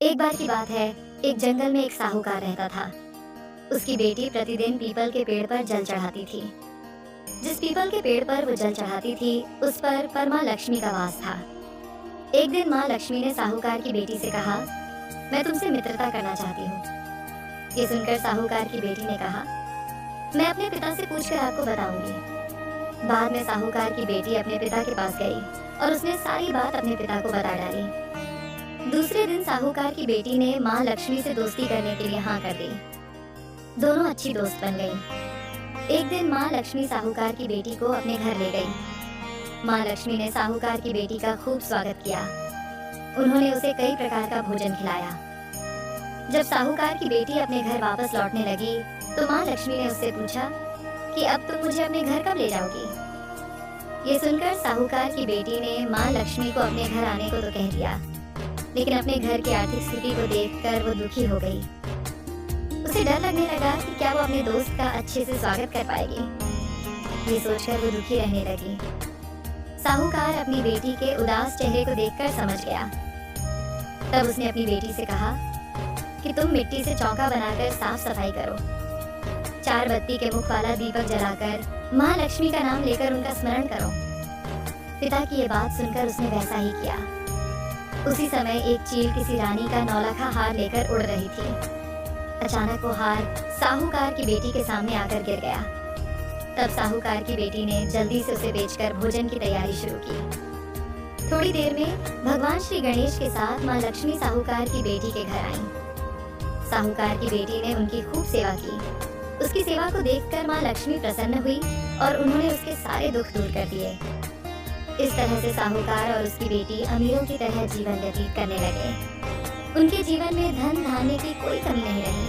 एक बार की बात है, एक जंगल में एक साहूकार रहता था। उसकी बेटी प्रतिदिन पीपल के पेड़ पर जल चढ़ाती थी। जिस पीपल के पेड़ पर वो जल चढ़ाती थी, उस पर माँ लक्ष्मी का वास था। एक दिन माँ लक्ष्मी ने साहूकार की बेटी से कहा, मैं तुमसे मित्रता करना चाहती हूँ। ये सुनकर साहूकार की बेटी ने कहा, मैं अपने पिता से पूछकर आपको बताऊंगी। बाद में साहूकार की बेटी अपने पिता के पास गई और उसने सारी बात अपने पिता को बता डाली। दूसरे दिन साहूकार की बेटी ने माँ लक्ष्मी से दोस्ती करने के लिए हाँ कर दी। दोनों अच्छी दोस्त बन गई। एक दिन माँ लक्ष्मी साहूकार की बेटी को अपने घर ले गई। माँ लक्ष्मी ने साहूकार की बेटी का खूब स्वागत किया। उन्होंने उसे कई प्रकार का भोजन खिलाया। जब साहूकार की बेटी अपने घर वापस लौटने लगी, तो माँ लक्ष्मी ने उससे पूछा कि अब तुम मुझे अपने घर कब ले जाओगी? ये सुनकर साहूकार की बेटी ने माँ लक्ष्मी को अपने घर आने को तो कह दिया, लेकिन अपने घर की आर्थिक स्थिति को देखकर वो दुखी हो गई। उसे डर लगने लगा कि क्या वो अपने दोस्त का अच्छे से स्वागत कर पाएगी। ये सोचकर वो दुखी रहने लगी। साहूकार अपनी बेटी के उदास चेहरे को देखकर समझ गया। तब उसने अपनी बेटी से कहा कि तुम मिट्टी से चौका बनाकर साफ सफाई करो। 4 बत्ती के मुख वाला दीपक जलाकर माँ लक्ष्मी का नाम लेकर उनका स्मरण करो। पिता की ये बात सुनकर उसने वैसा ही किया। उसी समय एक चील किसी रानी का नौलखा हार लेकर उड़ रही थी। अचानक वो हार साहूकार की बेटी के सामने आकर गिर गया। तब साहूकार की बेटी ने जल्दी से उसे बेचकर भोजन की तैयारी शुरू की। थोड़ी देर में भगवान श्री गणेश के साथ माँ लक्ष्मी साहूकार की बेटी के घर आईं। साहूकार की बेटी ने उनकी खूब सेवा की। उसकी सेवा को देखकर माँ लक्ष्मी प्रसन्न हुई और उन्होंने उसके सारे दुख दूर कर दिए। इस तरह से साहूकार और उसकी बेटी अमीरों की तरह जीवन व्यतीत करने लगे। उनके जीवन में धन धान्य की कोई कमी नहीं रही।